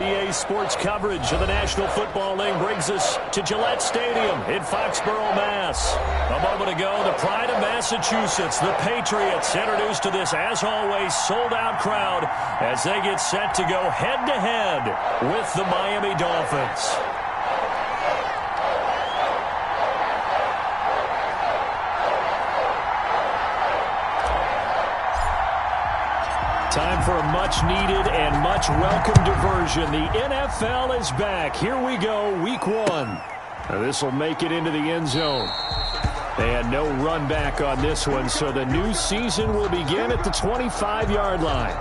NBA sports coverage of the National Football League brings us to Gillette Stadium in Foxborough, Mass. A moment ago, the pride of Massachusetts, the Patriots, introduced to this, as always, sold-out crowd as they get set to go head-to-head with the Miami Dolphins. Time for a much-needed and much-welcome diversion. The NFL is back. Here we go, Week 1. This will make it into the end zone. And no run back on this one, so the new season will begin at the 25-yard line.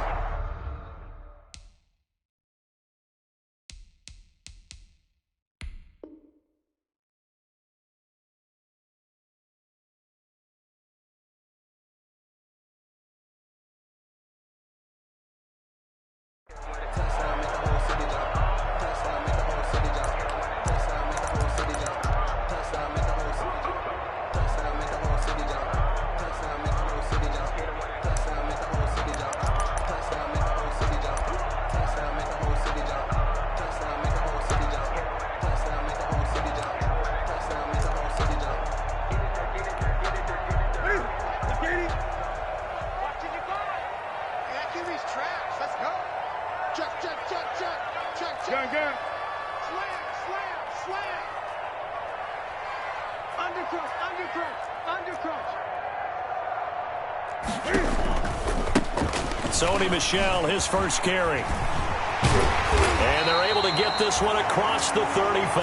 Sony Michel, his first carry. And they're able to get this one across the 35.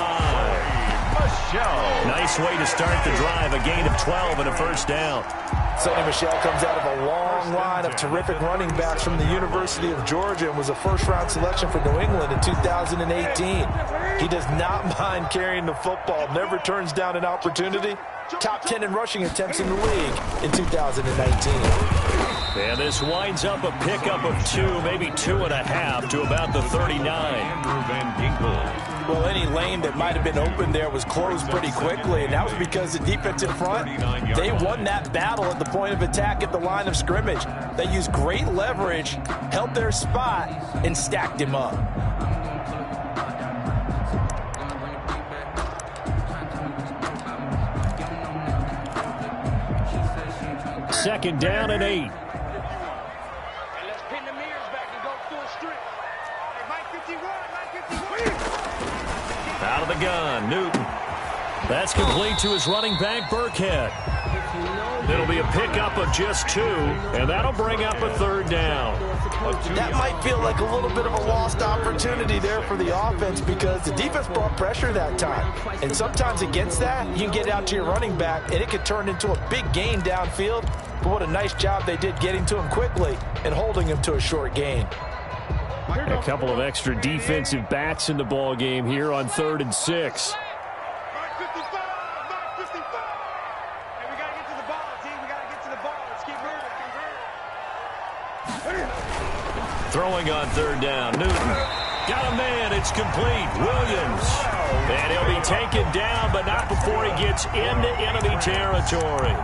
Nice way to start the drive, a gain of 12 and a first down. Sony Michel comes out of a long line of terrific running backs from the University of Georgia and was a first-round selection for New England in 2018. He does not mind carrying the football, never turns down an opportunity. Top 10 in rushing attempts in the league in 2019. And this winds up a pickup of 2, maybe 2.5 to about the 39. Well, any lane that might have been open there was closed pretty quickly, and that was because the defense in front, they won that battle at the point of attack at the line of scrimmage. They used great leverage, held their spot, and stacked him up. Second down and 8. Out of the gun, Newton. That's complete to his running back, Burkhead. It'll be a pickup of just 2, and that'll bring up a third down. That might feel like a little bit of a lost opportunity there for the offense because the defense brought pressure that time. And sometimes against that, you can get out to your running back, and it could turn into a big gain downfield. But what a nice job they did getting to him quickly and holding him to a short gain. A couple of extra defensive backs in the ball game here on 3rd and 6. Throwing on 3rd down, Newton. Got a man, it's complete, Williams. And he'll be taken down, but not before he gets into enemy territory.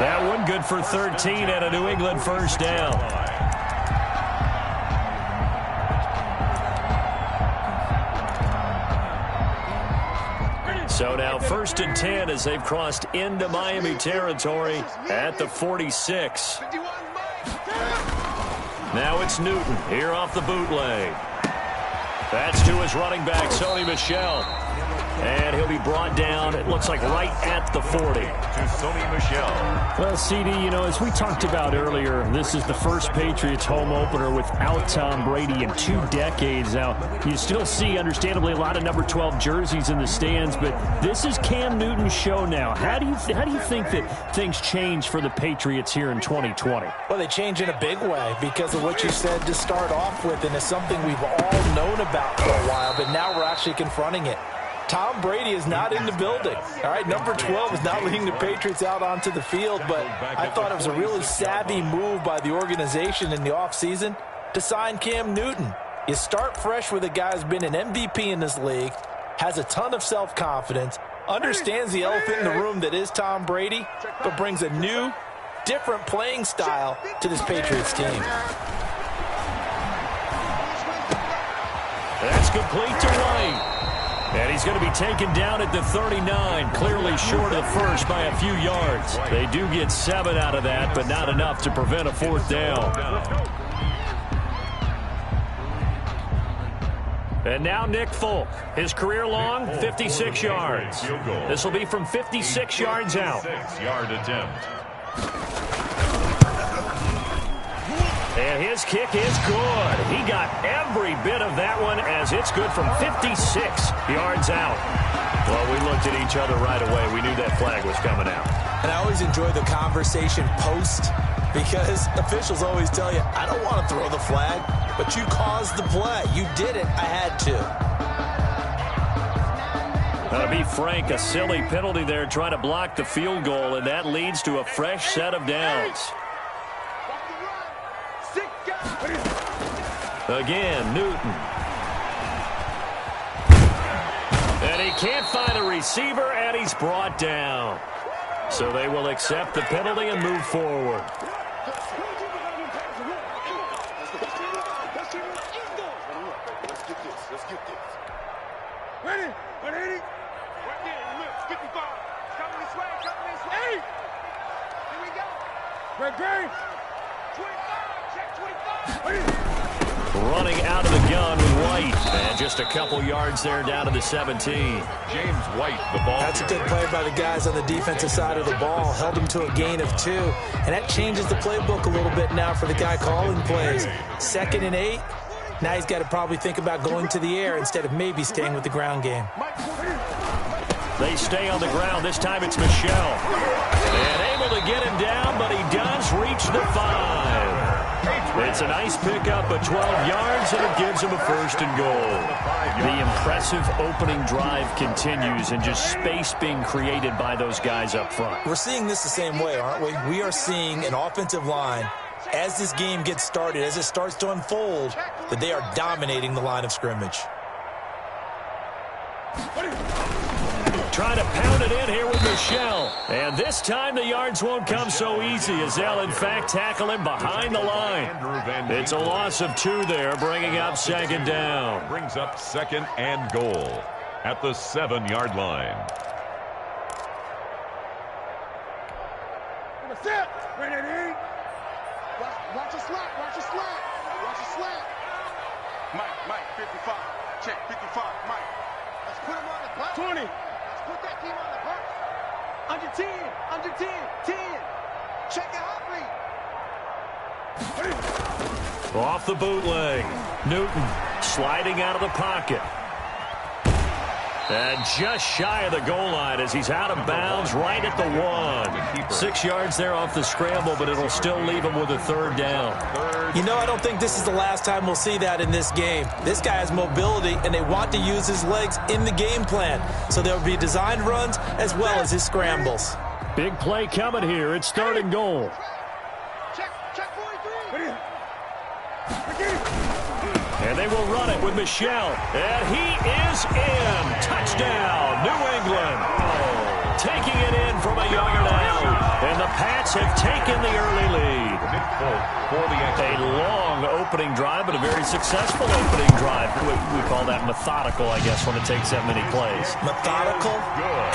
That one good for 13 and a New England first down. So now 1st and 10 as they've crossed into Miami territory at the 46. Now it's Newton here off the bootleg. That's to his running back, Sony Michel. And he'll be brought down, it looks like, right at the 40. To Sony Michel. Well, CD, you know, as we talked about earlier, this is the first Patriots home opener without Tom Brady in 2 decades. Now, you still see, understandably, a lot of number 12 jerseys in the stands, but this is Cam Newton's show now. How do you think that things change for the Patriots here in 2020? Well, they change in a big way because of what you said to start off with, and it's something we've all known about for a while, but now we're actually confronting it. Tom Brady is not in the building. All right, number 12 is not leading the Patriots out onto the field, but I thought it was a really savvy move by the organization in the offseason to sign Cam Newton. You start fresh with a guy who's been an MVP in this league, has a ton of self-confidence, understands the elephant in the room that is Tom Brady, but brings a new, different playing style to this Patriots team. That's complete to White. And he's going to be taken down at the 39, clearly short of the first by a few yards. They do get 7 out of that, but not enough to prevent a fourth down. And now Nick Folk. His career long, 56 yards. This will be from 56 yards out. 6-yard attempt. And his kick is good. He got every bit of that one as it's good from 56 yards out. Well, we looked at each other right away. We knew that flag was coming out. And I always enjoy the conversation post because officials always tell you, I don't want to throw the flag, but you caused the play. You did it. I had to. To be frank, a silly penalty there trying to block the field goal, and that leads to a fresh set of downs. Again, Newton. And he can't find a receiver, and he's brought down. So they will accept the penalty and move forward. Let's get this. Ready? 180. Right there. Look, 55. Coming this way. Coming this way. Here we go. Great. 25. Check 25. Running out of the gun with White. And just a couple yards there down to the 17. James White, the ball. That's a good play by the guys on the defensive side of the ball. Held him to a gain of 2. And that changes the playbook a little bit now for the guy calling plays. 2nd and 8. Now he's got to probably think about going to the air instead of maybe staying with the ground game. They stay on the ground. This time it's Michel. And able to get him down, but he does reach the 5. It's a nice pickup of 12 yards, and it gives him a 1st and goal. The impressive opening drive continues, and just space being created by those guys up front. We're seeing this the same way, aren't we? We are seeing an offensive line, as this game gets started, as it starts to unfold, that they are dominating the line of scrimmage. Trying to pound it in here with Michel. And this time the yards won't come so easy as they'll, in fact, tackle him behind the line. It's a loss of 2 there, bringing up 2nd down. Brings up 2nd and goal at the 7-yard line. Set. Ready. Watch your slap. Watch your slap. Watch your slap. Mike, 55. Check 55. Mike. Let's put him on the bus. 20. Let's put that team on the bus. Under 10. 10. Check your heart rate. Off the bootleg. Newton sliding out of the pocket. And just shy of the goal line as he's out of bounds right at the 1. 6 yards there off the scramble, but it'll still leave him with a 3rd down. You know, I don't think this is the last time we'll see that in this game. This guy has mobility, and they want to use his legs in the game plan. So there will be designed runs as well as his scrambles. Big play coming here. It's 3rd and goal. Check 43. And they will run it with Michel. And he is in. Touchdown, New England. Taking it in from a yard out. And the Pats have taken the early lead. A long opening drive, but a very successful opening drive. We call that methodical, I guess, when it takes that many plays. Methodical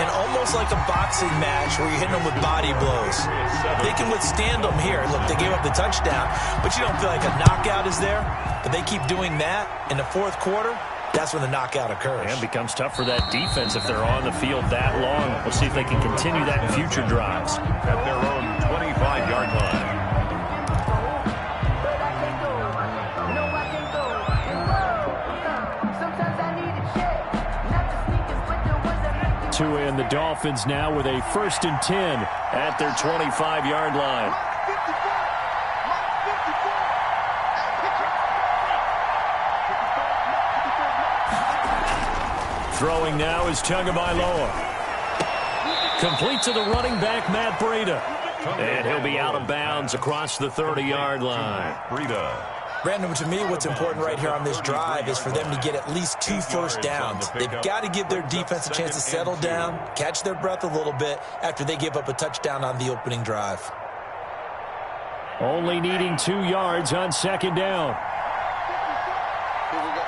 and almost like a boxing match where you're hitting them with body blows. They can withstand them here. Look, they gave up the touchdown, but you don't feel like a knockout is there. But they keep doing that in the 4th quarter. That's when the knockout occurs. And it becomes tough for that defense if they're on the field that long. We'll see if they can continue that in future drives. At their own 25-yard line. Two in, the Dolphins now with a 1st and 10 at their 25-yard line. Throwing now is Tagovailoa. Complete to the running back, Matt Breida. And he'll be out of bounds across the 30-yard line. Breida. Brandon, to me, what's important right here on this drive is for them to get at least 2 first downs. They've got to give their defense a chance to settle down, catch their breath a little bit after they give up a touchdown on the opening drive. Only needing 2 yards on 2nd down. Here we go.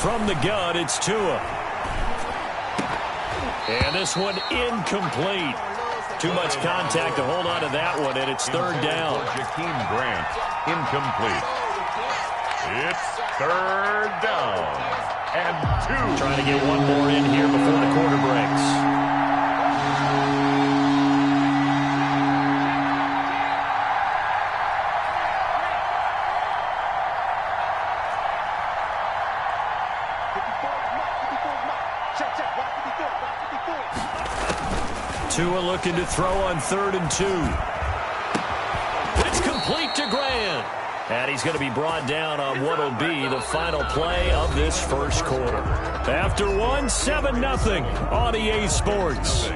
From the gun, it's Tua. And this one incomplete. Too much contact to hold on to that one, and it's third down. Jakeem Grant, incomplete. It's third down and 2. Trying to get one more in here before the quarter breaks. Tua looking to throw on 3rd and 2. It's complete to Grant. And he's going to be brought down on what will be the final play of this first quarter. After one, 7-0 on EA Sports.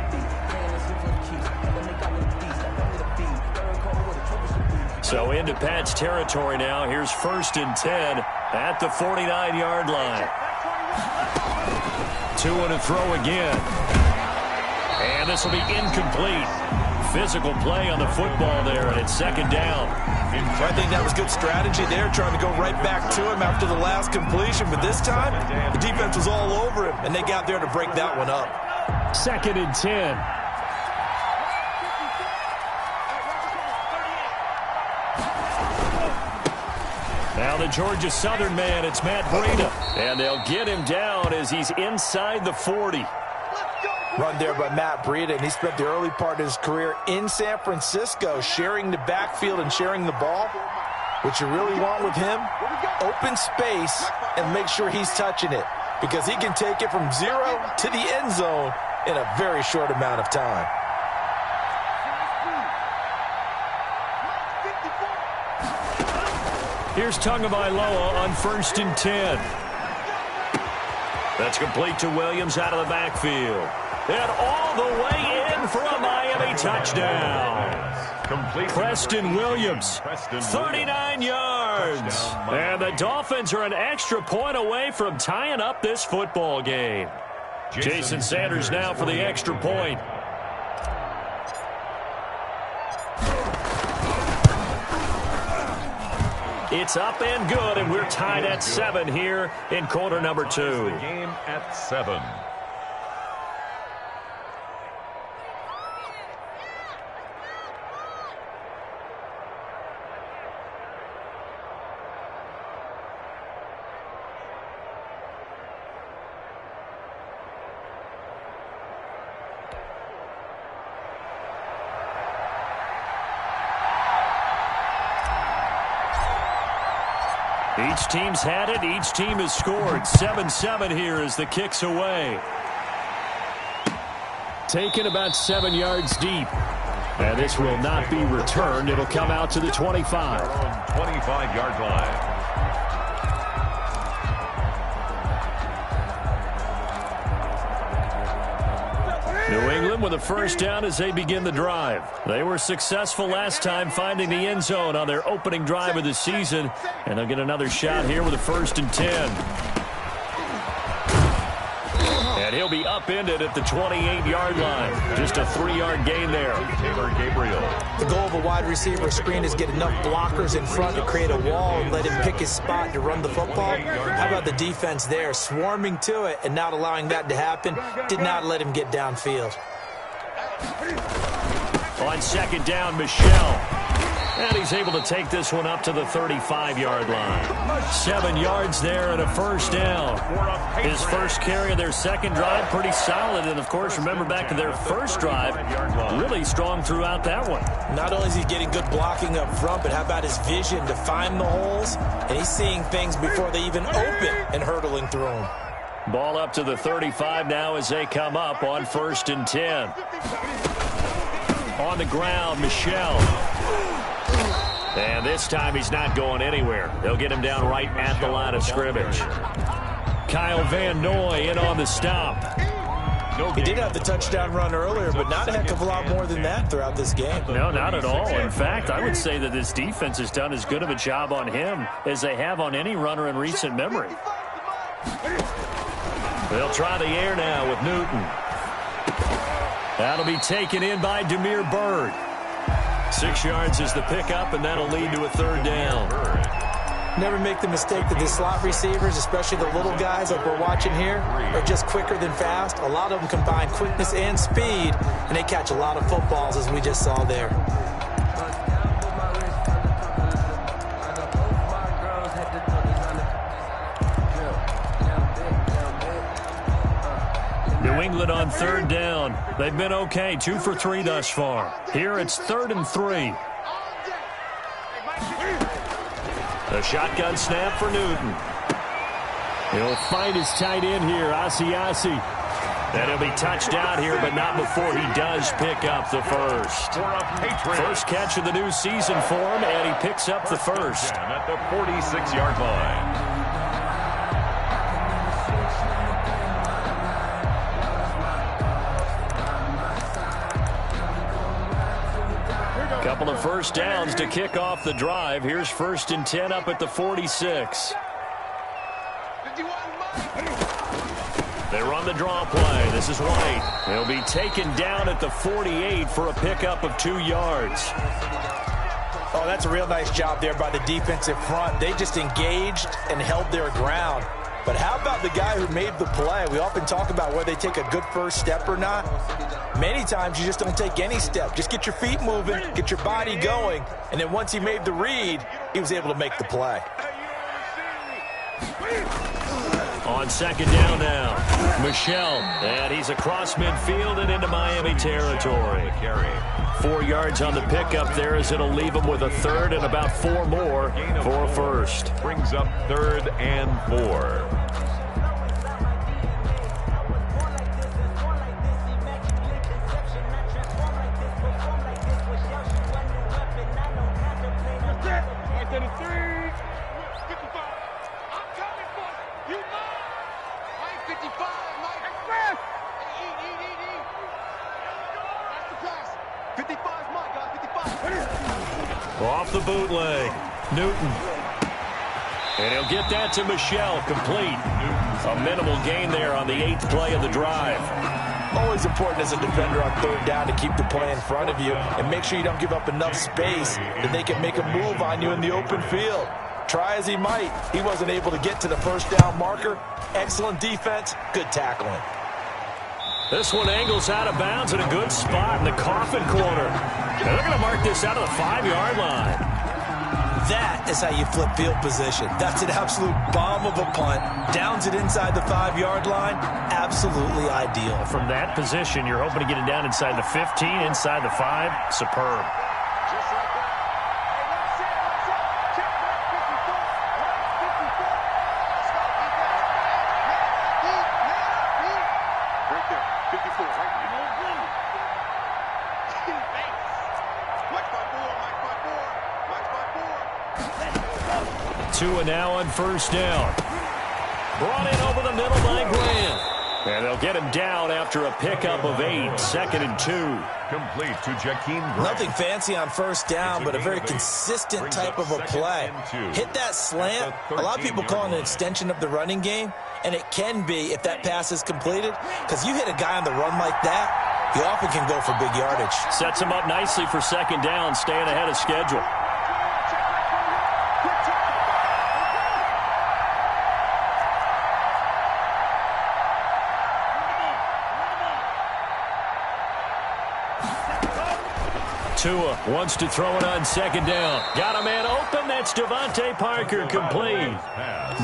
So into Pat's territory now. Here's 1st and 10 at the 49-yard line. Tua to throw again. And this will be incomplete. Physical play on the football there, and it's 2nd down. I think that was good strategy there, trying to go right back to him after the last completion. But this time, the defense was all over him, and they got there to break that one up. 2nd and 10. Now the Georgia Southern man, it's Matt Breida. And they'll get him down as he's inside the 40. Run there by Matt Breida, and he spent the early part of his career in San Francisco sharing the backfield and sharing the ball. What you really want with him, open space and make sure he's touching it, because he can take it from 0 to the end zone in a very short amount of time. Here's Tagovailoa on 1st and 10. That's complete to Williams out of the backfield. And all the way in for a Miami touchdown. Complete. Preston Williams, 39 yards. And the Dolphins are an extra point away from tying up this football game. Jason Sanders now for the extra point. It's up and good, and we're tied at 7 here in quarter number 2. The game at 7. Each team's had it. Each team has scored. 7-7 here as the kick's away. Taken about 7 yards deep. And this will not be returned. It'll come out to the 25. 25-yard line. New England with a first down as they begin the drive. They were successful last time finding the end zone on their opening drive of the season, and they'll get another shot here with a 1st and 10. And he'll be upended at the 28-yard line. Just a 3-yard gain there. Taylor Gabriel. The goal of a wide receiver screen is get enough blockers in front to create a wall and let him pick his spot to run the football. How about the defense there, swarming to it and not allowing that to happen? Did not let him get downfield. On 2nd down, Michel. And he's able to take this one up to the 35-yard line. 7 yards there and a first down. His first carry of their second drive, pretty solid. And, of course, remember back to their first drive, really strong throughout that one. Not only is he getting good blocking up front, but how about his vision to find the holes? And he's seeing things before they even open and hurdling through them. Ball up to the 35 now as they come up on 1st and 10. On the ground, Michel. And this time he's not going anywhere. They'll get him down right at the line of scrimmage. Kyle Van Noy in on the stop. He did have the touchdown run earlier, but not a heck of a lot more than that throughout this game. No, not at all. In fact, I would say that this defense has done as good of a job on him as they have on any runner in recent memory. They'll try the air now with Newton. That'll be taken in by Damiere Byrd. 6 yards is the pickup, and that'll lead to a 3rd down. Never make the mistake that the slot receivers, especially the little guys like we're watching here, are just quicker than fast. A lot of them combine quickness and speed, and they catch a lot of footballs, as we just saw there. New England on third down. They've been okay, 2 for 3 thus far. Here it's 3rd and 3. The shotgun snap for Newton. He'll find his tight end here, Asiasi. And he'll be touched down here, but not before he does pick up the first. First catch of the new season for him, and he picks up the first. At the 46-yard line. Couple of first downs to kick off the drive. Here's 1st and 10 up at the 46. They run the draw play. This is White. He'll be taken down at the 48 for a pickup of 2 yards. Oh, that's a real nice job there by the defensive front. They just engaged and held their ground. But how about the guy who made the play? We often talk about whether they take a good first step or not. Many times you just don't take any step. Just get your feet moving, get your body going, and then once he made the read, he was able to make the play. On second down now, Michel, and he's across midfield and into Miami territory. 4 yards on the pickup there as it'll leave him with a 3rd and about 4 more for a first. Brings up 3rd and 4. Off the bootleg, Newton. And he'll get that to Michel, complete. A minimal gain there on the 8th play of the drive. Always important as a defender on third down to keep the play in front of you and make sure you don't give up enough space that they can make a move on you in the open field. Try as he might, he wasn't able to get to the first down marker. Excellent defense, good tackling. This one angles out of bounds in a good spot in the coffin corner. And they're going to mark this out of the 5-yard line. That is how you flip field position. That's an absolute bomb of a punt. Downs it inside the 5-yard line. Absolutely ideal. From that position, you're hoping to get it down inside the 15, inside the 5. Superb. Tua now on first down. Brought in over the middle by Grant. And they'll get him down after a pickup of 8. 2nd and 2. Complete to Jakeem Grant. Nothing fancy on first down, but a very consistent type of a play. Hit that slant. A lot of people call it an extension of the running game, and it can be if that pass is completed, because you hit a guy on the run like that, he often can go for big yardage. Sets him up nicely for second down, staying ahead of schedule. Tua wants to throw it on second down. Got a man open. That's Devontae Parker, complete.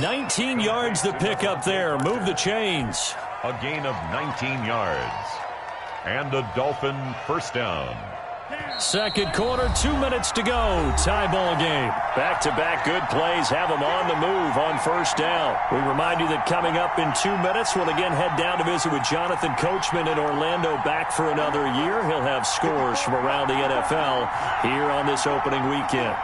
19 yards the pick up there. Move the chains. A gain of 19 yards. And a Dolphin first down. Second quarter, 2 minutes to go. Tie ball game. Back-to-back good plays have them on the move on first down. We remind you that coming up in 2 minutes, we'll again head down to visit with Jonathan Coachman in Orlando, back for another year. He'll have scores from around the NFL here on this opening weekend.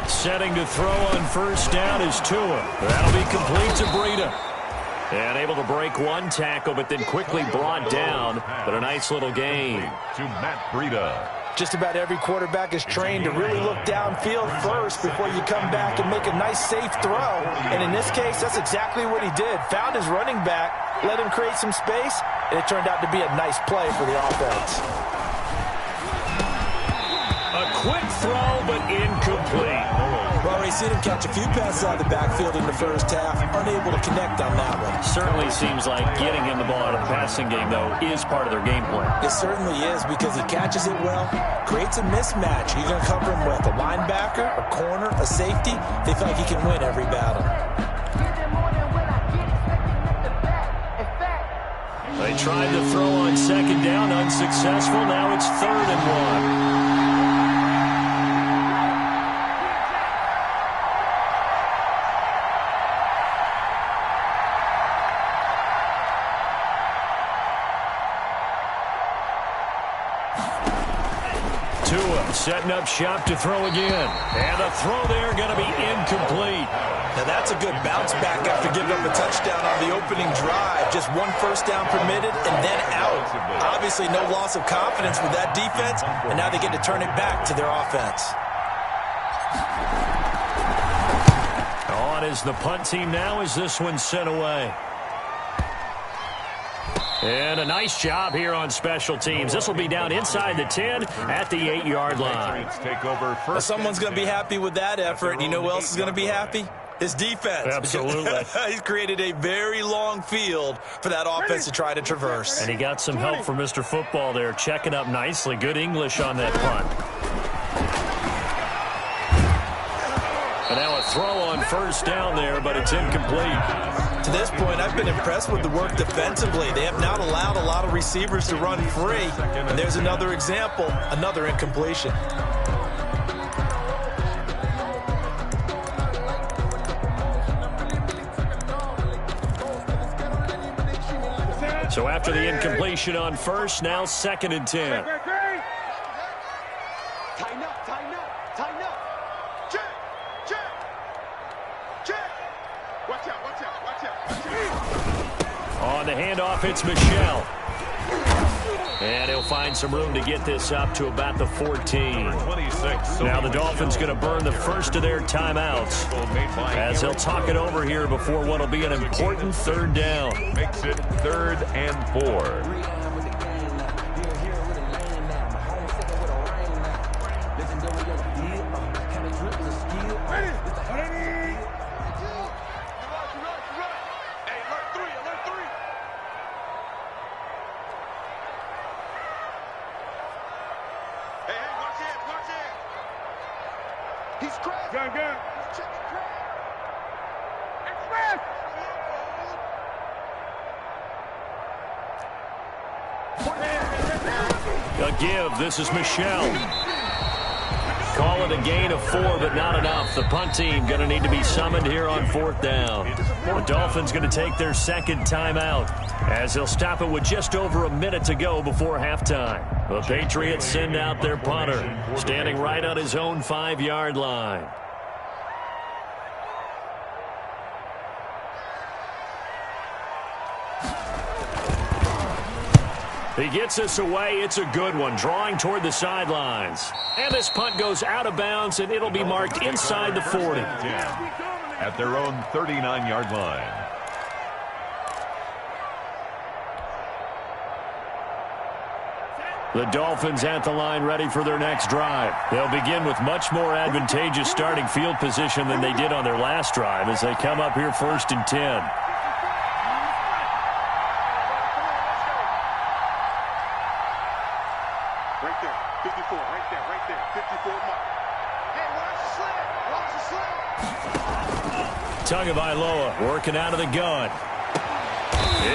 Setting to throw on first down is Tua. That'll be complete to Breida. And able to break one tackle, but then quickly brought down. But a nice little gain. To Matt Breida. Just about every quarterback is trained to really look downfield first before you come back and make a nice, safe throw. And in this case, that's exactly what he did. Found his running back, let him create some space, and it turned out to be a nice play for the offense. A quick throw, but incomplete. Well, we've seen him catch a few passes out of the backfield in the first half, unable to connect on that one. Certainly seems like getting him the ball out of the passing game, though, is part of their game plan. It certainly is, because he catches it well, creates a mismatch. You're going to cover him with a linebacker, a corner, a safety. They feel like he can win every battle. They tried to throw on second down, unsuccessful. Now it's 3rd and 1. Setting up shop to throw again. And a throw there going to be incomplete. Now that's a good bounce back after giving up a touchdown on the opening drive. Just 1 first down permitted and then out. Obviously no loss of confidence with that defense, and now they get to turn it back to their offense. On is the punt team now as this one's sent away. And a nice job here on special teams. This will be down inside the 10 at the 8-yard line. Take over first. Well, someone's going to be happy with that effort. And you know who else is going to be happy? His defense. Absolutely. He's created a very long field for that offense to try to traverse. And he got some help from Mr. Football there, checking up nicely. Good English on that punt. And now a throw on first down there, but it's incomplete. To this point, I've been impressed with the work defensively. They have not allowed a lot of receivers to run free. And there's another example, another incompletion. So after the incompletion on first, now 2nd and 10. Tighten up, tighten up, tighten up. Check, check, check. Watch out, watch out, watch out, watch out. On the handoff, it's Michel. And he'll find some room to get this up to about the 14. 26. Now the Dolphins going to burn the first of their timeouts as they'll talk it over here before what will be an important 3rd down. Makes it 3rd and 4. He's cracked. Gun. He's checking crack. Express. A give. This is Michel. Call it a gain of 4, but not enough. The punt team going to need to be summoned here on 4th down. The Dolphins going to take their 2nd timeout as they'll stop it with just over a minute to go before halftime. The Patriots send out their punter, standing right on his own 5-yard line. He gets us away. It's a good one, drawing toward the sidelines. And this punt goes out of bounds, and it'll be marked inside the 40. At their own 39-yard line. The Dolphins at the line ready for their next drive. They'll begin with much more advantageous starting field position than they did on their last drive as they come up here 1st and 10. Right there, 54, right there, 54 mark. Hey, watch the slant, Tagovailoa working out of the gun.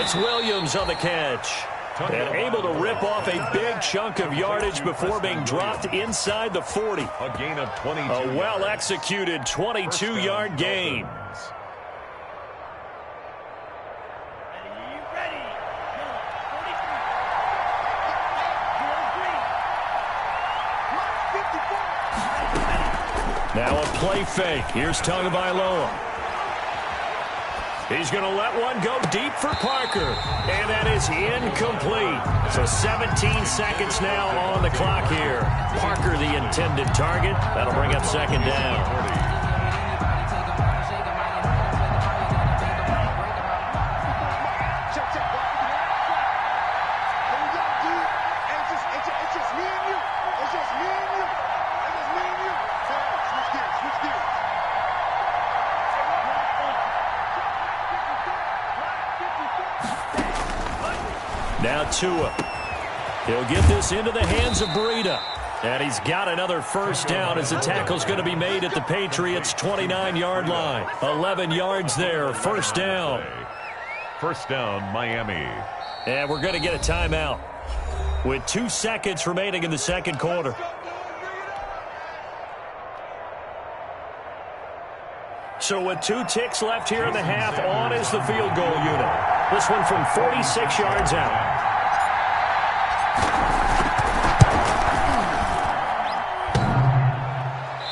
It's Williams on the catch. And able to rip off a big chunk of yardage before being dropped inside the 40. A gain of 22. A well-executed 22-yard gain. Now a play fake. Here's Tagovailoa. He's going to let one go deep for Parker. And that is incomplete. So 17 seconds now on the clock here. Parker the intended target. That'll bring up 2nd down. Now Tua. He'll get this into the hands of Breida. And he's got another first down as the tackle's going to be made at the Patriots' 29-yard line. 11 yards there, first down. First down, Miami. And we're going to get a timeout with 2 seconds remaining in the second quarter. So with 2 ticks left here in the half, on is the field goal unit. This one from 46 yards out.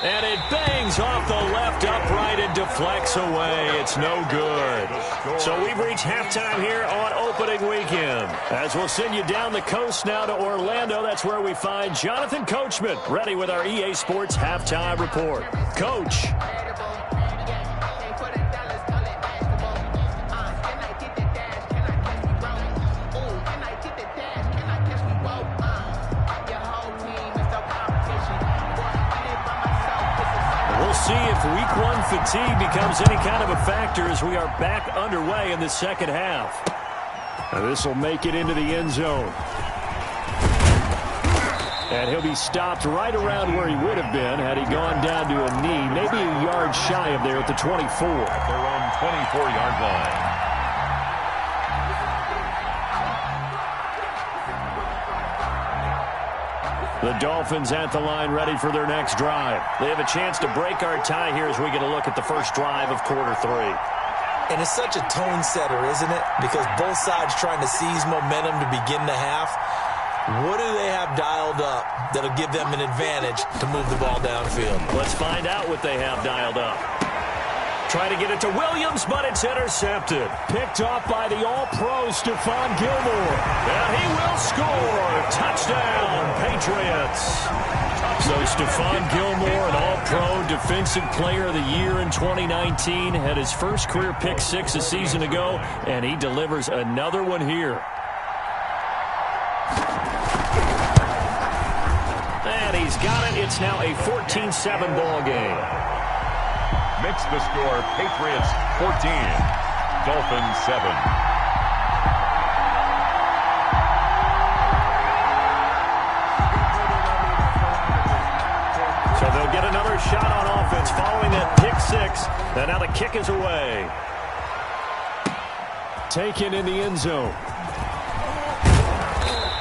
And it bangs off the left upright and deflects away. It's no good. So we've reached halftime here on opening weekend. As we'll send you down the coast now to Orlando. That's where we find Jonathan Coachman ready with our EA Sports halftime report. Coach. See if week 1 fatigue becomes any kind of a factor as we are back underway in the second half. This will make it into the end zone. And he'll be stopped right around where he would have been had he gone down to a knee, maybe a yard shy of there at the 24. At their own 24-yard line. The Dolphins at the line ready for their next drive. They have a chance to break our tie here as we get a look at the first drive of quarter 3. And it's such a tone setter, isn't it? Because both sides trying to seize momentum to begin the half. What do they have dialed up that'll give them an advantage to move the ball downfield? Let's find out what they have dialed up. Try to get it to Williams, but it's intercepted. Picked off by the All-Pro Stephon Gilmore. And he will score. Touchdown, Patriots. So Stephon Gilmore, an All-Pro Defensive Player of the Year in 2019, had his first career pick-6 a season ago, and he delivers another one here. And he's got it. It's now a 14-7 ball game. Makes the score Patriots 14, Dolphins 7. So they'll get another shot on offense following that pick-6. And now the kick is away. Taken in the end zone.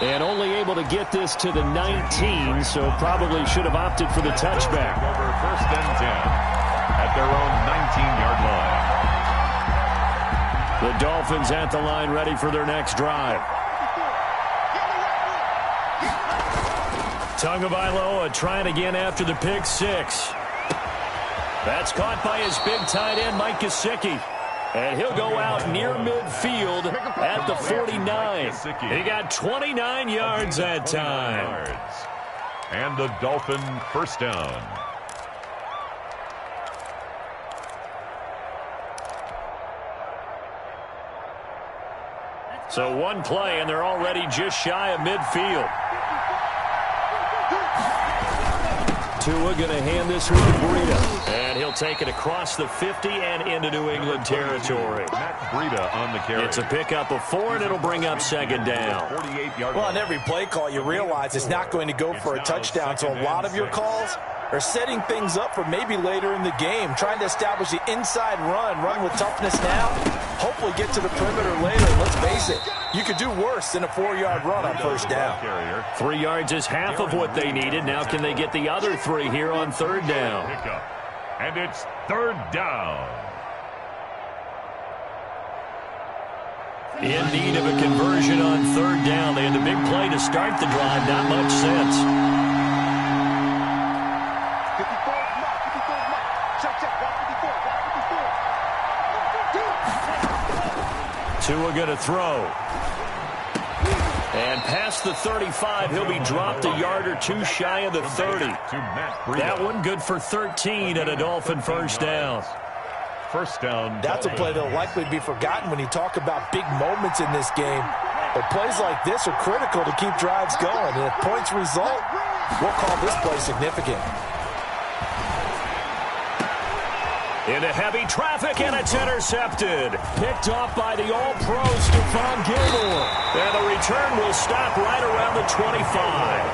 And only able to get this to the 19, so probably should have opted for the touchback. Over first and 10. At their own 19-yard line. The Dolphins at the line ready for their next drive. Tagovailoa trying again after the pick-6. That's caught by his big tight end, Mike Gesicki. And he'll go out near midfield at the 49. He got 29 yards that time. And the Dolphin first down. So one play, and they're already just shy of midfield. Tua going to hand this one to Breida. And he'll take it across the 50 and into New England territory. Matt Breida on the carry. It's a pickup of 4, and it'll bring up second down. Well, on every play call, you realize it's not going to go for a touchdown. So a lot of your calls are setting things up for maybe later in the game, trying to establish the inside run with toughness now, hopefully get to the perimeter later. Let's face it, you could do worse than a 4-yard run on first down. 3 yards is half of what they needed. Now can they get the other 3 here on third down? And it's third down. In need of a conversion on third down. They had the big play to start the drive. Not much sense. Tua going to throw. And past the 35, he'll be dropped a yard or 2 shy of the 30. That one good for 13 and a Dolphin first down. First down. That's a play that'll likely be forgotten when you talk about big moments in this game. But plays like this are critical to keep drives going. And if points result, we'll call this play significant. Into heavy traffic, and it's intercepted. Picked off by the All-Pro Stephon Gilmore. And the return will stop right around the 25.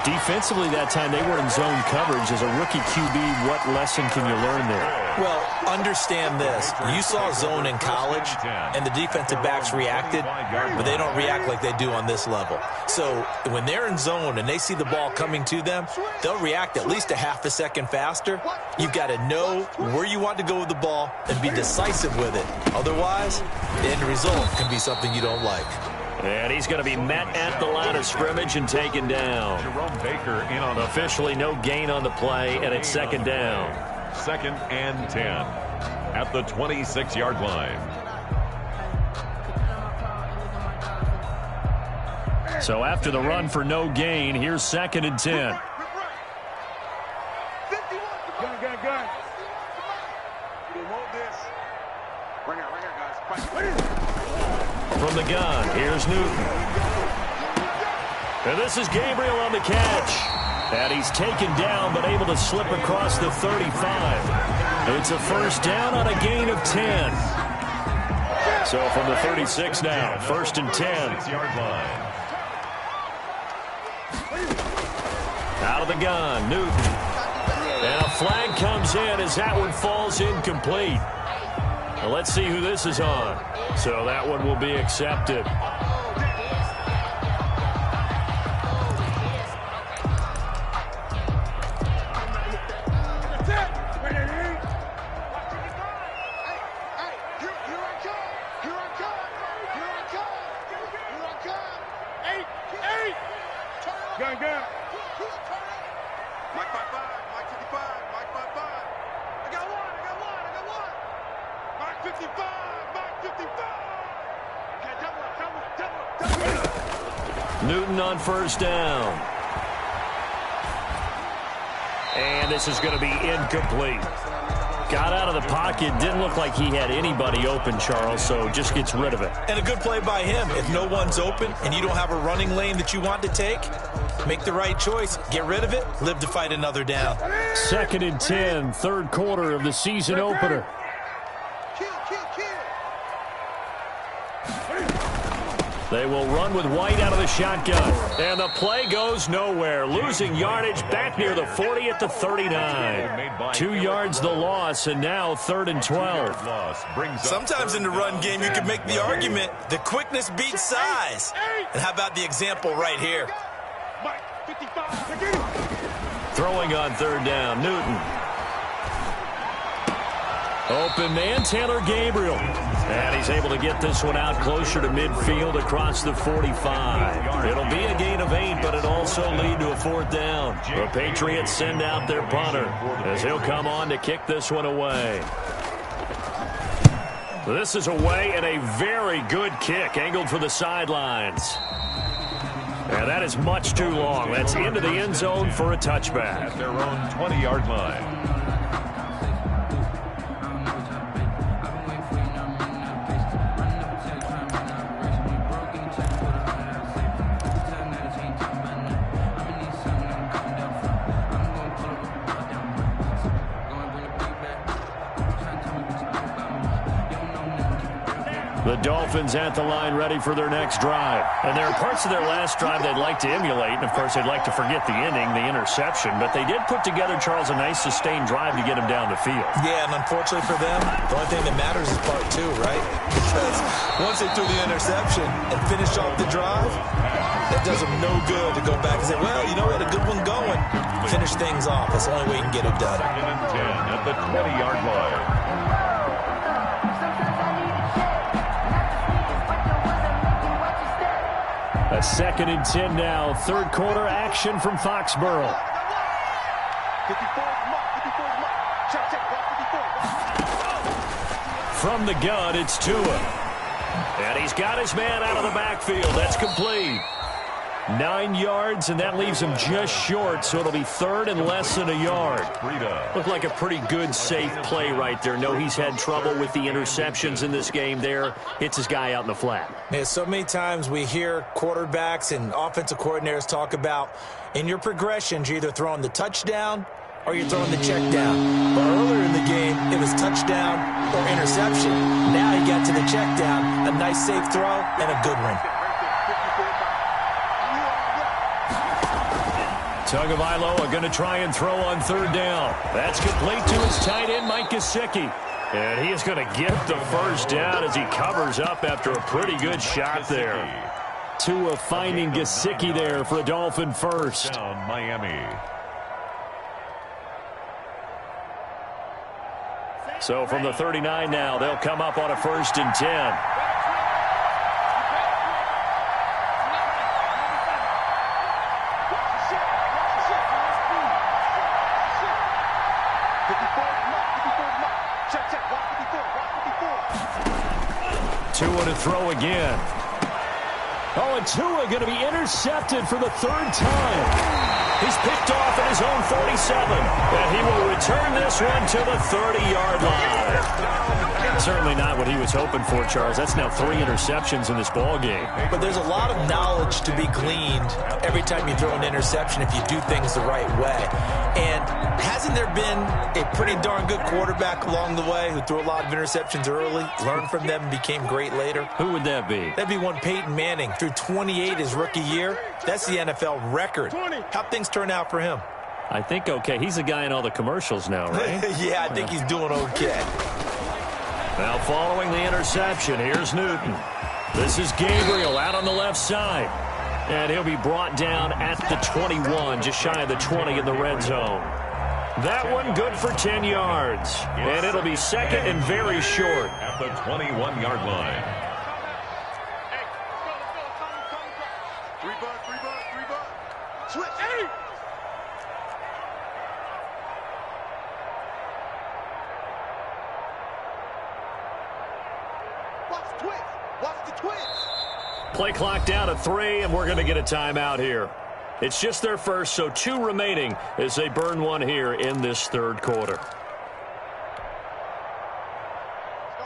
Defensively that time, they were in zone coverage. As a rookie QB, what lesson can you learn there? Well, understand this. You saw zone in college, and the defensive backs reacted, but they don't react like they do on this level. So when they're in zone and they see the ball coming to them, they'll react at least a half a second faster. You've got to know where you want to go with the ball and be decisive with it. Otherwise, the end result can be something you don't like. And he's going to be met at the line of scrimmage and taken down. Jerome Baker in on officially no gain on the play, and it's second down. 2nd and 10 at the 26-yard line. So after the run for no gain, here's 2nd and 10. Gun. We want this. Bring it, guys. From the gun, here's Newton. And this is Gabriel on the catch. And he's taken down, but able to slip across the 35. It's a first down on a gain of 10. So from the 36 now, 1st and 10. 6-yard line. Out of the gun, Newton. And a flag comes in as that one falls incomplete. Well, let's see who this is on. So that one will be accepted. Gun. Mike 55, Mike 55, Mike 55. I got one. Mike 55, Mike 55. Okay, double. Newton on first down. And this is going to be incomplete. Got out of the pocket. Didn't look like he had anybody open, Charles, so just gets rid of it. And a good play by him. If no one's open and you don't have a running lane that you want to take, make the right choice. Get rid of it. Live to fight another down. 2nd and 10, 3rd quarter of the season opener. They will run with White out of the shotgun. And the play goes nowhere. Losing yardage back near the 40 at the 39. 2 yards the loss, and now 3rd and 12. Sometimes in the run game, you can make the argument the quickness beats size. And how about the example right here? Throwing on 3rd down, Newton. Open man, Taylor Gabriel. And he's able to get this one out closer to midfield across the 45. It'll be a gain of 8, but it'll also lead to a 4th down. The Patriots send out their punter as he'll come on to kick this one away. This is away, and a very good kick angled for the sidelines. And that is much too long. That's into the end zone for a touchback. At their own 20-yard line. The Dolphins at the line ready for their next drive. And there are parts of their last drive they'd like to emulate. And, of course, they'd like to forget the ending, the interception. But they did put together, Charles, a nice sustained drive to get them down the field. Yeah, and unfortunately for them, the only thing that matters is part 2, right? Because once they threw the interception and finished off the drive, it does them no good to go back and say, well, you know, we had a good one going. Finish things off. That's the only way you can get it done. 2nd and 10 at the 20-yard line. A 2nd and 10 now. 3rd quarter action from Foxborough. 54, check, 54. From the gun, it's Tua. And he's got his man out of the backfield. That's complete. 9 yards, and that leaves him just short, so it'll be 3rd and less than a yard. Looked like a pretty good, safe play right there. No, he's had trouble with the interceptions in this game there. Hits his guy out in the flat. Man, so many times we hear quarterbacks and offensive coordinators talk about in your progressions, you're either throwing the touchdown or you're throwing the check down. But earlier in the game, it was touchdown or interception. Now he got to the check down, a nice safe throw, and a good one. Tagovailoa are going to try and throw on third down. That's complete to his tight end, Mike Gesicki. And he is going to get the first down as he covers up after a pretty good shot there. Tua finding Gesicki there for a Dolphin first. Down Miami. So from the 39 now, they'll come up on a 1st and 10. Tua to throw again. Oh, and Tua going to be intercepted for the 3rd time. He's picked off at his own 47, and he will return this one to the 30-yard line. Certainly not what he was hoping for, Charles. That's now 3 interceptions in this ball game. But there's a lot of knowledge to be gleaned every time you throw an interception if you do things the right way. And hasn't there been a pretty darn good quarterback along the way who threw a lot of interceptions early, learned from them, and became great later? Who would that be? That'd be one Peyton Manning. Threw 28 his rookie year. That's the NFL record. How'd things turn out for him? I think okay. He's the guy in all the commercials now, right? Yeah, I think he's doing okay. Now following the interception, here's Newton. This is Gabriel out on the left side. And he'll be brought down at the 21, just shy of the 20 in the red zone. That one good for 10 yards. And it'll be 2nd and very short. At the 21-yard line. Switch. Hey! Watch the twist. Watch the twist. Play clock down to 3, and we're going to get a timeout here. It's just their first, so 2 remaining as they burn one here in this 3rd quarter.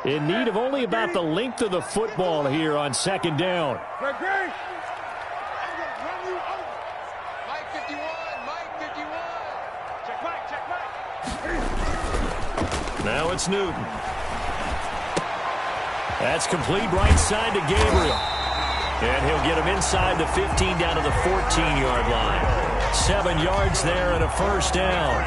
In need of only about the length of the football here on 2nd down. I'm going to run you over. Mike 51. Mike 51. Check Mike. Check Mike. Now it's Newton. That's complete right side to Gabriel. And he'll get him inside the 15 down to the 14-yard line. 7 yards there and a 1st down.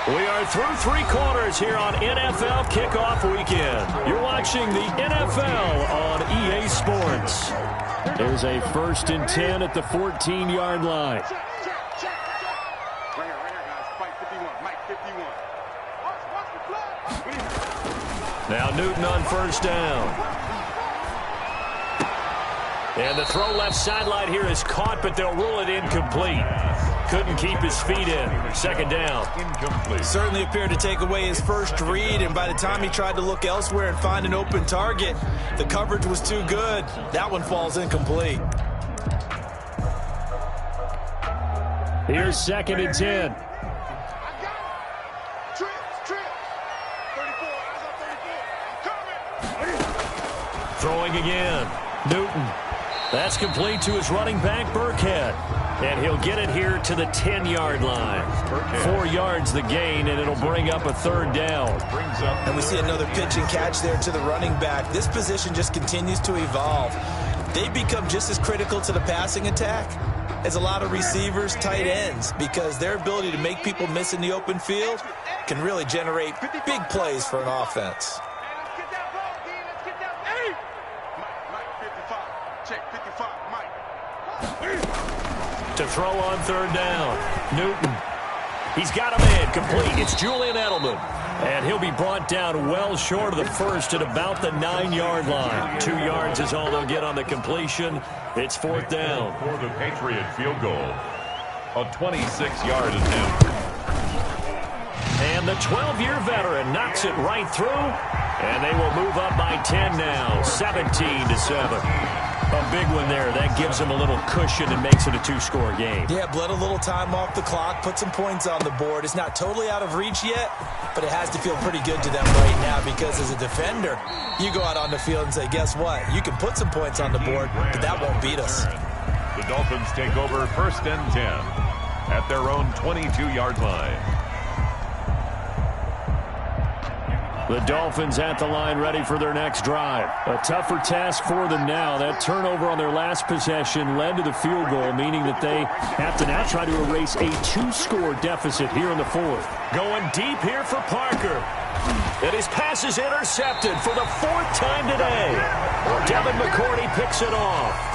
We are through 3 quarters here on NFL Kickoff Weekend. You're watching the NFL on EA Sports. There's a 1st and 10 at the 14-yard line. Check. Right here, guys. Mike 51. Mike 51. Watch the flag. Now Newton on 1st down. And the throw left sideline here is caught, but they'll rule it incomplete. Couldn't keep his feet in. 2nd down. Incomplete. Certainly appeared to take away his first read, and by the time he tried to look elsewhere and find an open target, the coverage was too good. That one falls incomplete. Here's 2nd and 10. I got it. Trips. 34. I'm coming. Throwing again. Newton. That's complete to his running back, Burkhead. And he'll get it here to the 10-yard line. 4 yards the gain, and it'll bring up a 3rd down. And we see another pitch and catch there to the running back. This position just continues to evolve. They become just as critical to the passing attack as a lot of receivers, tight ends, because their ability to make people miss in the open field can really generate big plays for an offense. Let's get that ball, D. Let's get that ball. Hey! Mike 55. Check 55. Mike. To throw on 3rd down. Newton. He's got a man complete. It's Julian Edelman. And he'll be brought down well short of the 1st at about the 9-yard line. 2 yards is all they'll get on the completion. It's 4th down. For the Patriot field goal. A 26-yard attempt. And the 12-year veteran knocks it right through. And they will move up by 10 now. 17-7. A big one there. That gives them a little cushion and makes it a 2-score game. Yeah, bled a little time off the clock, put some points on the board. It's not totally out of reach yet, but it has to feel pretty good to them right now because as a defender, you go out on the field and say, guess what? You can put some points on the board, but that won't beat us. The Dolphins take over 1st and 10. at their own 22-yard line. The Dolphins at the line ready for their next drive. A tougher task for them now. That turnover on their last possession led to the field goal, meaning that they have to now try to erase a 2-score deficit here in the fourth. Going deep here for Parker. And his pass is intercepted for the 4th time today. Devin McCourty picks it off.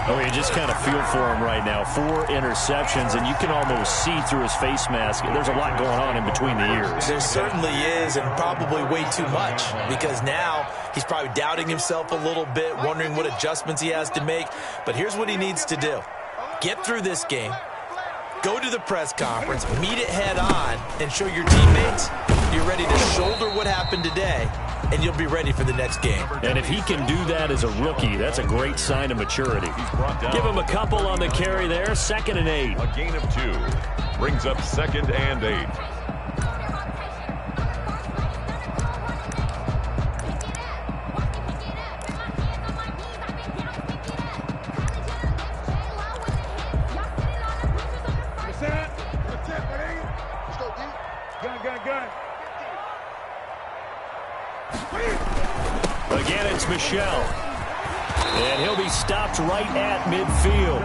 Oh, you just kind of feel for him right now. 4 interceptions, and you can almost see through his face mask. There's a lot going on in between the ears. There certainly is, and probably way too much, because now he's probably doubting himself a little bit, wondering what adjustments he has to make. But here's what he needs to do. Get through this game, go to the press conference, meet it head on, and show your teammates you're ready to shoulder what happened today, and you'll be ready for the next game. And if he can do that as a rookie, that's a great sign of maturity. Give him a couple on the carry there, 2nd and 8. A gain of 2 brings up 2nd and 8. Again, it's Michel. And he'll be stopped right at midfield.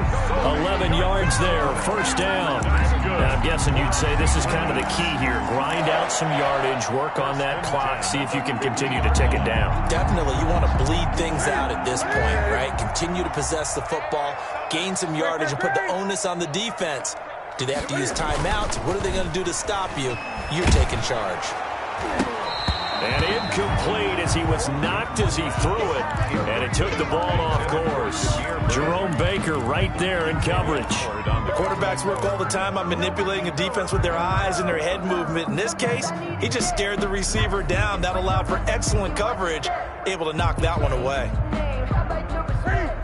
11 yards there, 1st down. Now, I'm guessing you'd say this is kind of the key here. Grind out some yardage, work on that clock, see if you can continue to tick it down. Definitely, you want to bleed things out at this point, right? Continue to possess the football, gain some yardage, and put the onus on the defense. Do they have to use timeouts? What are they going to do to stop you? You're taking charge. And incomplete as he was knocked as he threw it. And it took the ball off course. Jerome Baker right there in coverage. The quarterbacks work all the time on manipulating a defense with their eyes and their head movement. In this case, he just stared the receiver down. That allowed for excellent coverage, able to knock that one away.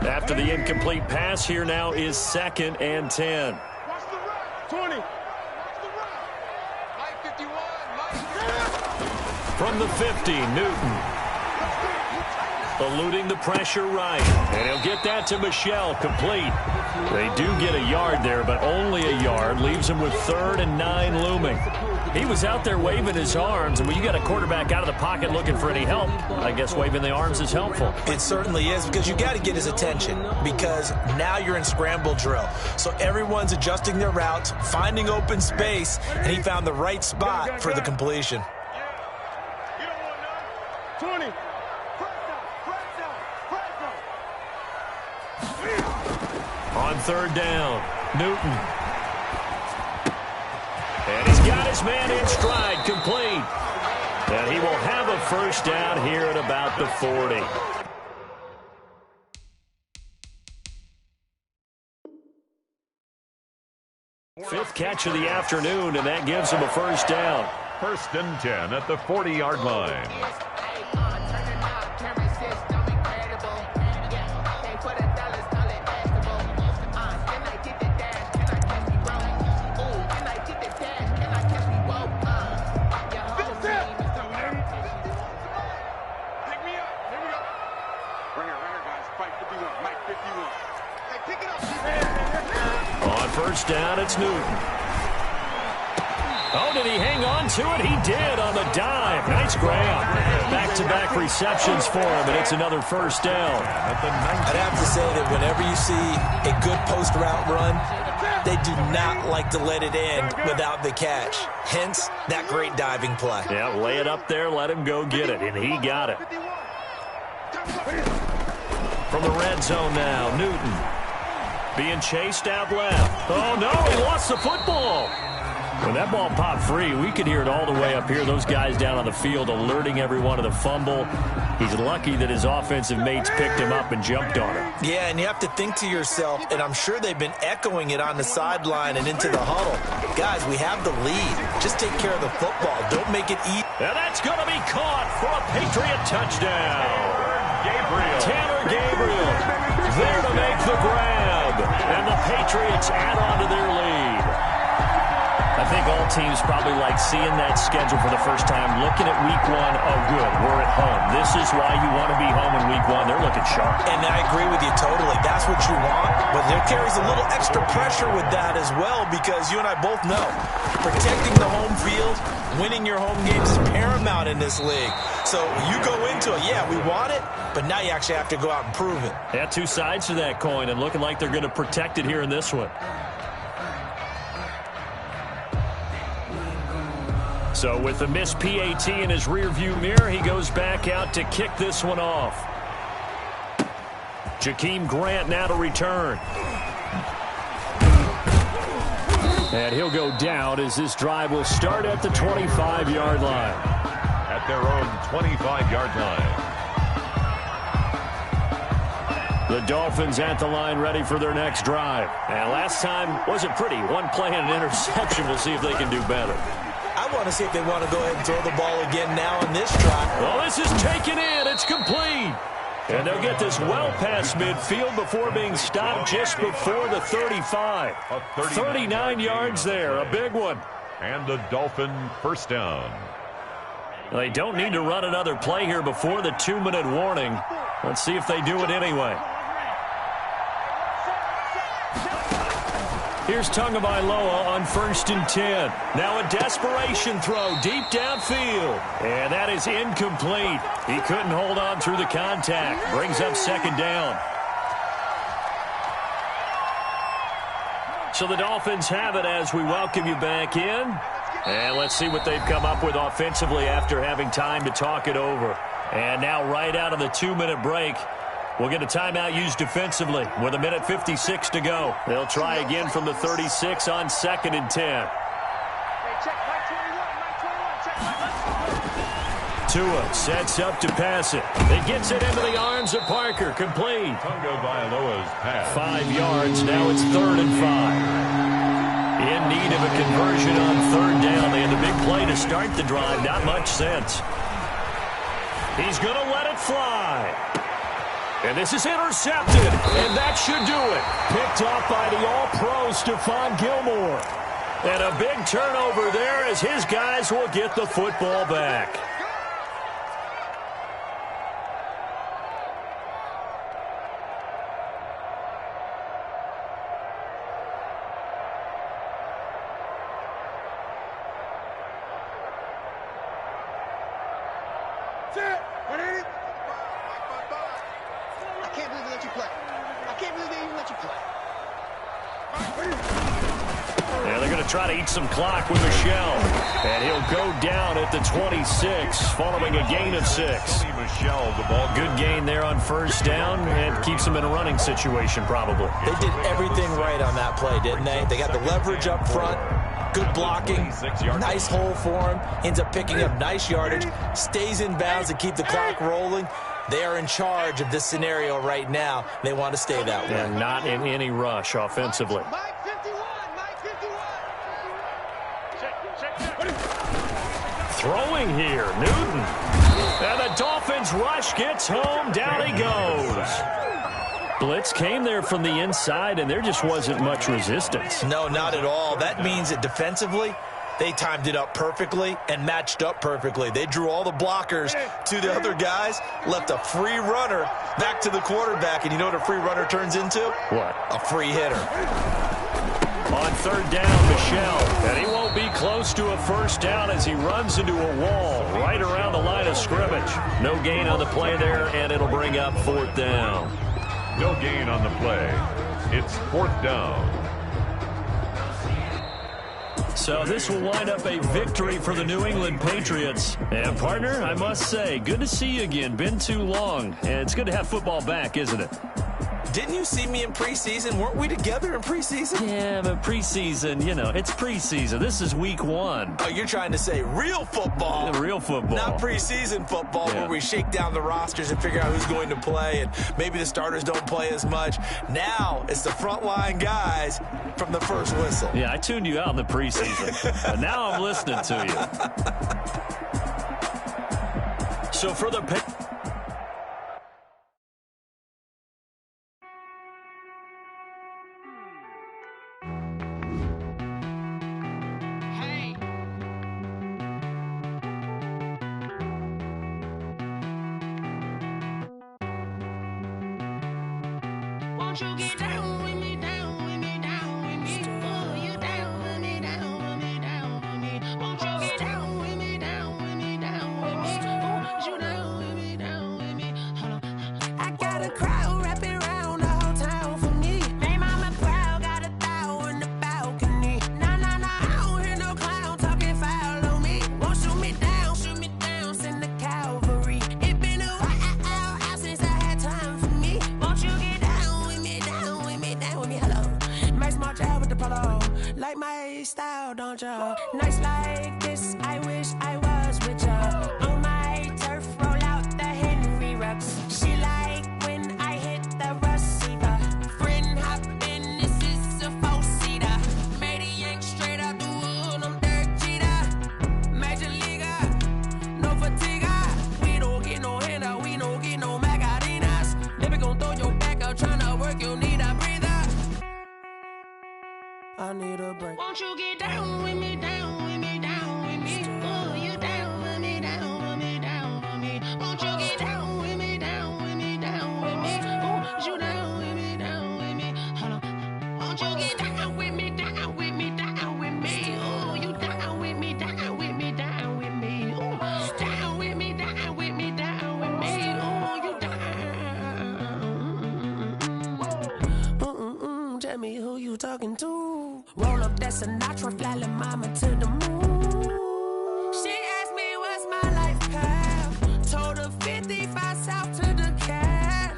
After the incomplete pass, here now is 2nd and 10. 20. From the 50, Newton. Eluding the pressure right. And he'll get that to Michel, complete. They do get a yard there, but only a yard. Leaves him with 3rd and 9 looming. He was out there waving his arms, and when you got a quarterback out of the pocket looking for any help, I guess waving the arms is helpful. It certainly is, because you got to get his attention, because now you're in scramble drill. So everyone's adjusting their routes, finding open space, and he found the right spot for the completion. 20. On 3rd down, Newton. And he's got his man in stride, complete. And he will have a 1st down here at about the 40. Fifth catch of the afternoon, and that gives him a 1st down. 1st and 10 at the 40-yard line. On 1st down, it's Newton. Oh, did he hang on to it? He did on the dive. Nice grab. Back-to-back receptions for him, and it's another 1st down. I'd have to say that whenever you see a good post route run, they do not like to let it in without the catch. Hence, that great diving play. Yeah, lay it up there, let him go get it, and he got it. From the red zone now, Newton. Being chased out left. Oh, no, he lost the football. When that ball popped free, we could hear it all the way up here. Those guys down on the field alerting everyone of the fumble. He's lucky that his offensive mates picked him up and jumped on him. Yeah, and you have to think to yourself, and I'm sure they've been echoing it on the sideline and into the huddle. Guys, we have the lead. Just take care of the football. Don't make it easy. And that's going to be caught for a Patriot touchdown. Tanner Gabriel there to make the grab. And the Patriots add on to their lead. I think all teams probably like seeing that schedule for the first time, looking at week one. Oh, good, we're at home. This is why you want to be home in week one. They're looking sharp. And I agree with you totally. That's what you want, but there carries a little extra pressure with that as well, because you and I both know protecting the home field, winning your home games is paramount in this league. So you go into it, yeah, we want it, but now you actually have to go out and prove it. Yeah, two sides to that coin, and looking like they're going to protect it here in this one. So with the missed PAT in his rearview mirror, he goes back out to kick this one off. Jakeem Grant now to return. And he'll go down as this drive will start at the 25-yard line. At their own 25-yard line. The Dolphins at the line ready for their next drive. And last time wasn't pretty. One play and an interception. We'll see if they can do better. I want to see if they want to go ahead and throw the ball again now in this drive. Well, this is taken in. It's complete. And they'll get this well past midfield before being stopped just before the 35. 39 yards there, a big one. And the Dolphin first down. They don't need to run another play here before the 2-minute warning. Let's see if they do it anyway. Here's Tagovailoa on 1st and 10. Now a desperation throw deep downfield. And that is incomplete. He couldn't hold on through the contact. Brings up 2nd down. So the Dolphins have it as we welcome you back in. And let's see what they've come up with offensively after having time to talk it over. And now right out of the 2-minute break, we'll get a timeout used defensively with 1:56 to go. They'll try again from the 36 on 2nd and 10. Tua sets up to pass it. It gets it into the arms of Parker. Complete. Tagovailoa's pass. 5 yards. Now it's 3rd and 5. In need of a conversion on 3rd down. They had the big play to start the drive. Not much sense. He's going to let it fly. And this is intercepted, and that should do it. Picked off by the all-pro Stephon Gilmore. And a big turnover there as his guys will get the football back. Try to eat some clock with Michel. And he'll go down at the 26 following a gain of 6. Michel, the ball. Good gain there on 1st down and keeps him in a running situation probably. They did everything right on that play, didn't they? They got the leverage up front, good blocking, nice hole for him, ends up picking up nice yardage, stays in bounds to keep the clock rolling. They are in charge of this scenario right now. They want to stay that way. And not in any rush offensively. Throwing here, Newton. And the Dolphins rush gets home. Down he goes. Blitz came there from the inside, and there just wasn't much resistance. No, not at all. That means that defensively, they timed it up perfectly and matched up perfectly. They drew all the blockers to the other guys, left a free runner back to the quarterback. And you know what a free runner turns into? What? A free hitter. On 3rd down, Michel. And he won't be close to a 1st down as he runs into a wall right around the line of scrimmage. No gain on the play there, and it'll bring up 4th down. No gain on the play. It's 4th down. So this will wind up a victory for the New England Patriots. And, partner, I must say, good to see you again. Been too long. And it's good to have football back, isn't it? Didn't you see me in preseason? Weren't we together in preseason? Yeah, but preseason, you know, it's preseason. This is week 1. Oh, you're trying to say real football. Real football. Not preseason football where we shake down the rosters and figure out who's going to play, and maybe the starters don't play as much. Now it's the frontline guys from the first whistle. Yeah, I tuned you out in the preseason. But now I'm listening to you. So for the Won't you get down with me, down with me, down with me? Oh, you down with me, down with me, down with me. Won't you get down with me, down with me, down with me? Oh, you down with me, down with me? Hold on. I got a crowd wrapping around the whole town for me. They mama proud, got a thou in the balcony. Nah, nah, nah, I don't hear no clown talking foul on me. Won't shoot me down, send the cavalry. It been a while since I had time for me. Won't you get down with me, down with me, down with me? Hello. Nice smart job with the polo. Like my style, don't ya? Nice like this, I wish I was with ya. On my turf, roll out the Henry Rux. She like when I hit the receiver. Friend hop in, this is a four-seater. Made a yank straight out the wood, I'm Derek Jeter. Major leaguer, no fatigue. We don't get no handout, we don't get no Macarinas. Never gon' throw your back out, tryna work, you need a breather. I need a break. Won't you get down with me, down with me, down with me? Oh, you down with me, down with me, down with me? Won't you get down with me, down with me, down with me? Oh, you down with me, down with me? Hold on. Won't you get down with me, down with me, down with me? Oh, you down with me, down with me, down with me? Oh, down with me, down with me, down with me? Oh, you down. Tell me who you talking to. Roll up that Sinatra, fly la mama to the moon. She asked me what's my life path. Told her 55 south to the cash.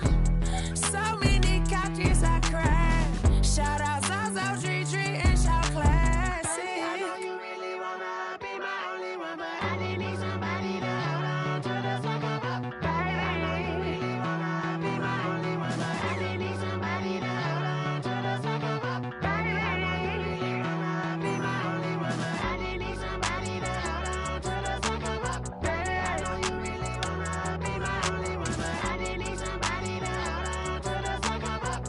So many couches I crashed. Shout out Zaza, Tree Tree, and shout classic. I know you really wanna be my only one, but I didn't need somebody to hold on to the sucker up. Baby, I know you really wanna be my only one, but I didn't need somebody to hold on to the sucker up. Baby, I know you really wanna be my only one, but I didn't need somebody to hold on to the sucker up. Baby, I know you really wanna be my only one, but I didn't need somebody to hold on to the sucker up.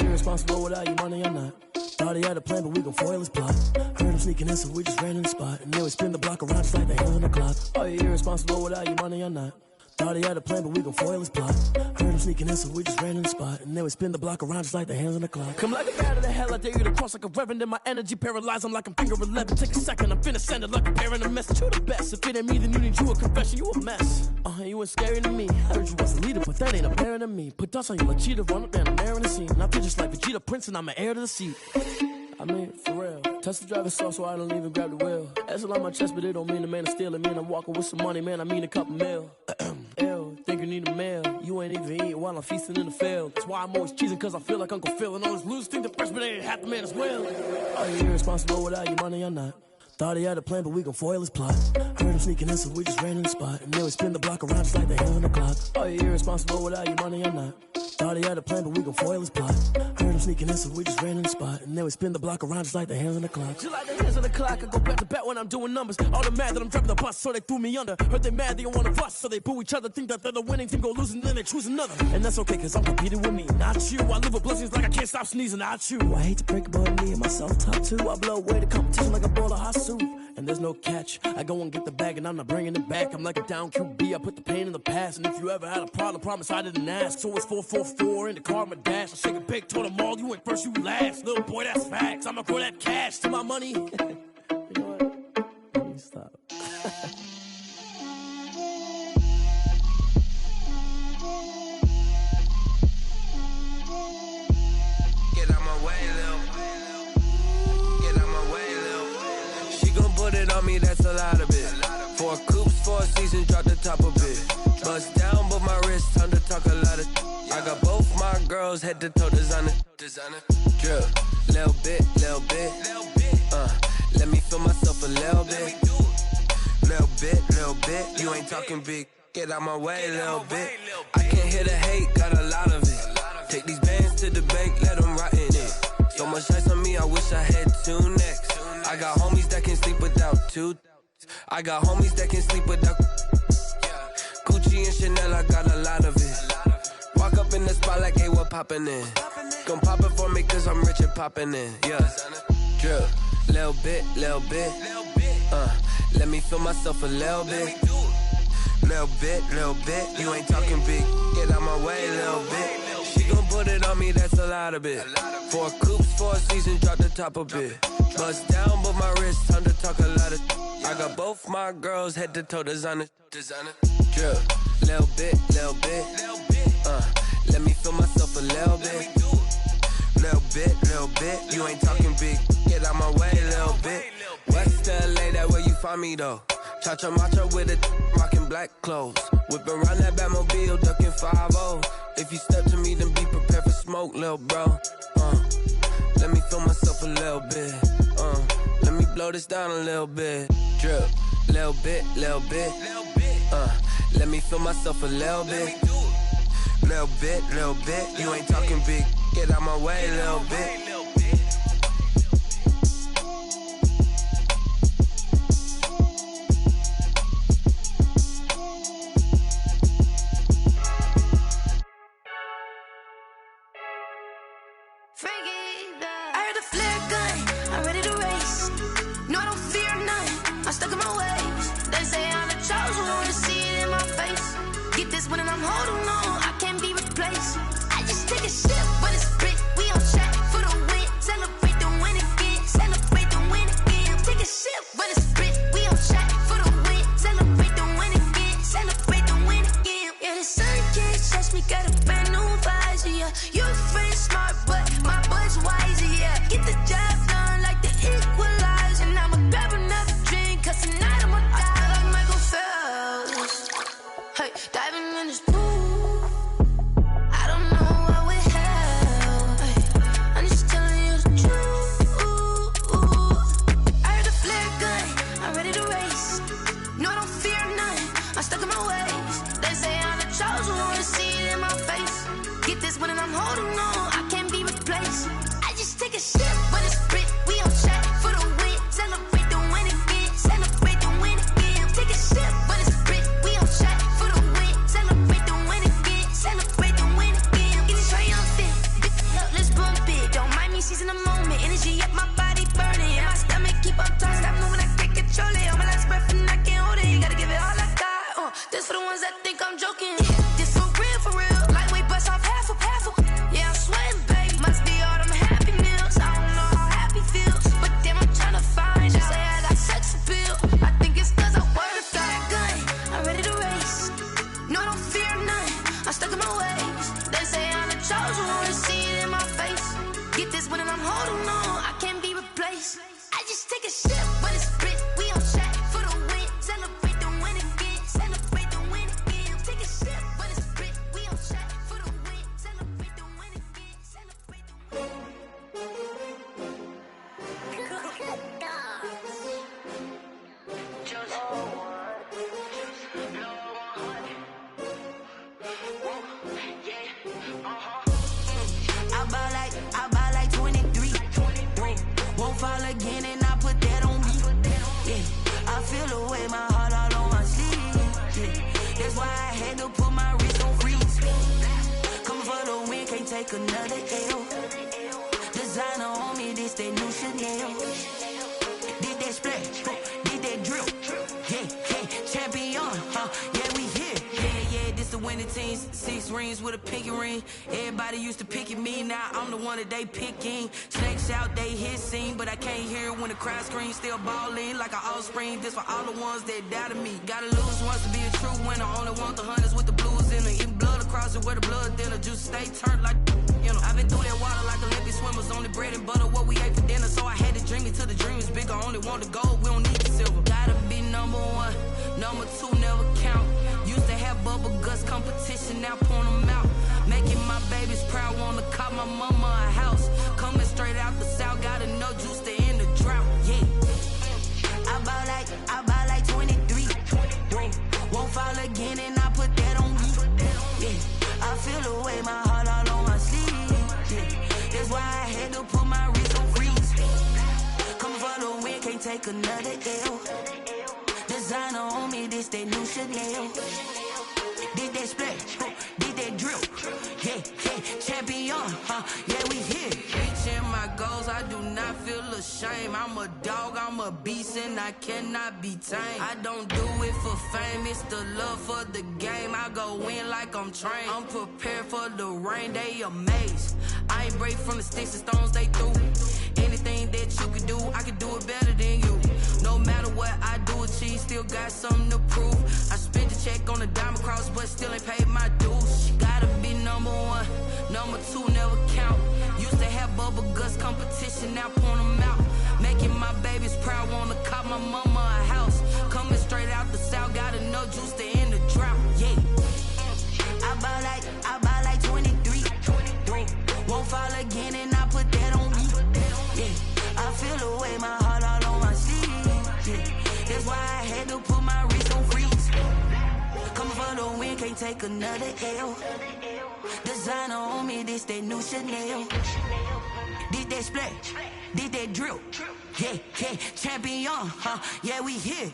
Irresponsible without your money or not. Thought he had a plan, but we gon' foil his plot. Heard him sneaking in, so we just ran in the spot. And then we spin the block around just like the hands on the clock. Are you irresponsible without your money or not? Thought he had a plan, but we gon' foil his plot. Heard him sneaking in, so we just ran in the spot. And then we spin the block around just like the hands on the clock. Come like a bat of the hell, I dare you to cross like a reverend. And my energy paralyzed, I'm like I'm finger 11. Take a second, I'm finna send it like a parent a message. You the best, if it ain't me, then you need you a confession. You a mess, you ain't scary to me. I heard you was a leader, but that ain't apparent to me. Put dust on you like cheetah, run up and I'm airing the scene. And I feel just like Vegeta Prince and I'm an heir to the seat. I mean, for real. Touch the driver's soft so I don't even grab the wheel. S on my chest, but it don't mean the man is stealing. Man, I'm walking with some money, man, I mean a couple mil. Ew, think you need a meal. You ain't even eating while I'm feasting in the field. That's why I'm always cheesing, cause I feel like Uncle Phil. And all this losers think the freshman ain't half the man as well. Are you irresponsible without your money or not? Thought he had a plan, but we gon' foil his plot. Heard him sneaking in, so we just ran in the spot. And then we spin the block around just like the hands on the clock. Are you irresponsible without your money or not? Thought he had a plan, but we gon' foil his plot. Heard him sneaking in, so we just ran in the spot. And then we spin the block around just like the hands on the clock. Just like the hands on the clock, I go back to back when I'm doing numbers. All the mad that I'm dropping the bus, so they threw me under. Heard they mad, they don't wanna bust, so they boo each other. Think that they're the winning team, go losing, then they choose another. And that's okay, cause I'm competing with me, not you. I live with blessings like I can't stop sneezing, not you. I hate to break it, but me and myself top two. I blow away the competition like a bowl of hot soup. And there's no catch. I go and get the bag and I'm not bringing it back. I'm like a down QB, I put the pain in the past. And if you ever had a problem, promise I didn't ask. So it's 4-4-4 in the car, my dash. I shake a big, told them all, you went first, you last. Little boy, that's facts. I'ma throw that cash to my money. You know what? Let me stop. Get out my way, Lil. Get out my way, Lil. She gon' put it on me, that's a lot of it. 4 coops, 4 seasons, drop the top of it. Bust down, but my wrist, time to talk a lot of. I got both my girls head to toe designer. Drip, little bit. Let me feel myself a little bit. Little bit. You ain't talking big. Get out my way, little bit. I can't hear the hate, got a lot of it. Take these bands to the bank, let them rot in it. So much ice on me, I wish I had 2 necks. I got homies that can sleep without 2. I got homies that can sleep without Gucci and Chanel, I got a lot of it. Walk up in the spot like, hey, what poppin' in? Gon' pop it for me cause I'm rich and poppin' in, yeah. Drip, little bit. Let me feel myself a little bit. Little bit. You ain't talking big. Get out my way, little bit. She gon' put it on me, that's a lot of it. 4 coops, 4 seasons, drop the top of it. Bust down, but my wrist, time to talk a lot of. I got both my girls head to toe designer. Drip, little bit. Let me feel myself a little bit. Little bit. You ain't talking big. Get out my way, little bit. West LA, that where you find me though. Cha-cha matcha with it, rockin' black clothes. Whippin' around that Batmobile, duckin' 5-0. If you step to me, then be prepared for smoke, lil' bro. Let me feel myself a little bit. Let me blow this down a little bit. Drip, little bit. Let me feel myself a little bit. Little bit. You ain't talking big. Get out my way, little bit. I heard the flare gun, I'm ready to race. No, I don't fear none, I'm stuck in my ways. They say I'm the chosen one, to see it in my face. Get this one and I'm holding on, I can't be replaced. I just take a sip, but it's split, we on track for the win. Celebrate the win again, celebrate the win again. Take a sip, but it's split, we on track for the win. Celebrate the win again, celebrate the win again. Yeah, the sun can't touch me, got a brand new visor, yeah. You friend smart, but my boy's wiser, yeah. Get the job done like the equalizer. And I'ma grab another drink, cause tonight I'ma die like Michael Phelps. Hey, diving in this pool, I don't know what would help. Hey, I'm just telling you the truth. I heard the flare gun, I'm ready to race. No, I don't fear none, I'm stuck in my ways. They say I'm the chosen one, to see it in my face. Get this one and I'm holding on, I can't be replaced. I just take a sip, but it's split, we on track for the win. Celebrate the win again, celebrate the win again. Take a sip, but it's split, we on track for the win. Celebrate the win again, celebrate the win again. Get it triumphant, let's bump it. Don't mind me seizing the moment, energy up my body burning. And my stomach keep up turning, stop moving, I can't control it. On my last breath and I can't hold it, you gotta give it all I got. This for the ones that think I'm joking. This for real, lightweight bust off half a. Yeah, I'm sweating, babe, must be all them happy meals. I don't know how happy feels, but damn, I'm tryna find out. Say I got sex appeal, I think it's cause I work a gun, I'm ready to race. No, I don't fear none, I'm stuck in my ways. They say I'm the chosen one, to see it in my face. Get this one and I'm holding on, I can't be replaced. I just take a sip, but it's split, we on track for the win. Celebrate the win again, celebrate the win again. take another L. Designer on me, this that new Chanel. Did that splash, did that drill. Yeah, champion, yeah, we here. Yeah, this the winning teams. 6 rings with a pinky ring. Everybody used to pick at me, now I'm the one that they picking. Snakes out, they hissing, but I can't hear when the crowd screams. Still balling like an offspring. This for all the ones that doubted me. Gotta lose once to be a true winner. Only want the hunters with the blues in it. Even blood across it where the blood thinner. Juice stay turned like, you know. I've been through that water like Olympic swimmers. Only bread and butter, what we ate for dinner. So I had to dream it till the dream is bigger. Only want the gold, we don't need the silver. Gotta be number 1, number 2 never count. Used to have bubble guts competition, now point them out. Making my babies proud, wanna call my mama a house. Coming straight out the south, gotta know juice to end the drought. Yeah, I bought like 23. Won't fall again, and I put that on me. Yeah, I feel the way, my heart all on my sleeve. Yeah, that's why I had to put my wrist on freeze. Coming for the win, can't take another L. Designer on me, this that new Chanel. Did that splash, did that drill. Yeah, champion, yeah, we here. Reaching my goals, I do not feel ashamed. I'm a dog, I'm a beast, and I cannot be tamed. I don't do it for fame, it's the love for the game. I go in like I'm trained. I'm prepared for the rain, they amazed. I ain't break from the sticks and stones they threw. Anything that you can do, I can do it better than you. No matter what I do, achieve, still got something to prove. I spent the check on the diamond cross, but still ain't paid my dues. Gotta be number 1, number 2 never count. Used to have bubble guts competition, now point them out. Making my babies proud, wanna call my mama a house. Coming straight out the south, gotta know juice to end the drought. Yeah, I bought like 23. Won't fall again, and I put that on me. Yeah, I feel the way, my heart all on my sleeve. Yeah, that's why I had to put my wrist on freeze. Coming for the win, can't take another L. Designer on me, this that new Chanel. Did that splash, did that drill. Yeah, champion, yeah, we here.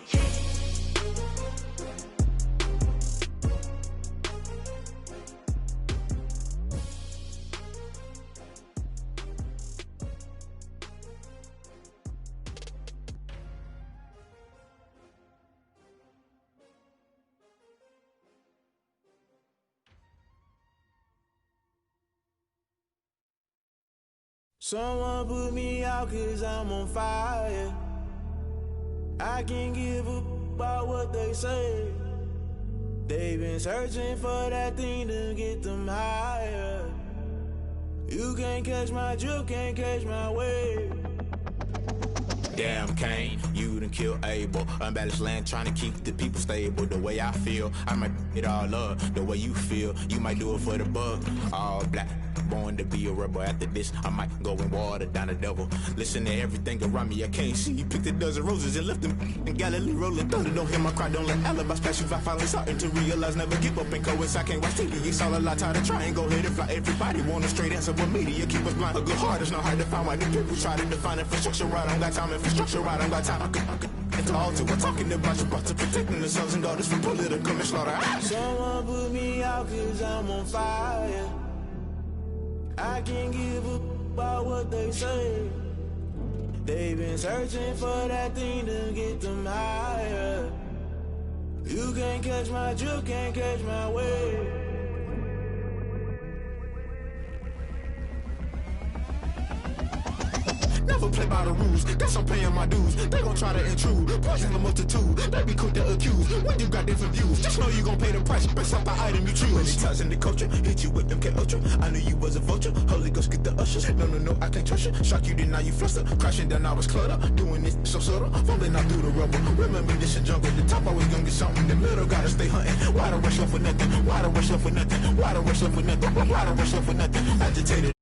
Someone put me out 'cause I'm on fire. I can't give a about what they say. They've been searching for that thing to get them higher. You can't catch my drift, can't catch my wave. Damn Kane, you done killed Abel. Unbalanced land trying to keep the people stable. The way I feel, I might it all up. The way you feel, you might do it for the bug. All black, born to be a rebel. After this, I might go and water down the devil. Listen to everything around me, I can't see. You picked a dozen roses and left them in Galilee rolling thunder. Don't hear my cry, don't let alibis pass you. I finally starting to realize, never give up and coincide. I can't watch TV, it's all a lot. Tired of trying, go ahead and fly. Everybody want a straight answer, but media keep us blind. A good heart is not hard to find. Why the people try to define infrastructure right? I don't got time, infrastructure right, I don't got time. I could it's all to we're talking about you, about to protecting the sons and daughters from political manslaughter. Someone put me out 'cause I'm on fire. I can't give a about what they say. They've been searching for that thing to get them higher. You can't catch my drift, can't catch my wave. Never play by the rules, guess I'm paying my dues. They gon' try to intrude, poison the multitude. They be quick to accuse, when you got different views. Just know you gon' pay the price, based off the item you choose. When it ties in the culture, hit you with them K-Ultra. I knew you was a vulture, Holy Ghost get the ushers. No, I can't trust you. Shock you, then now you fluster. Crashing down, I was cluttered. Doing this so subtle, fumbling out through the rubble. Remember this a jungle, the top always gonna get something. In the middle, gotta stay hunting. Why the rush left for nothing? Why the rush left for nothing? Why the rush left for nothing? Why the rush left for nothing? Agitated.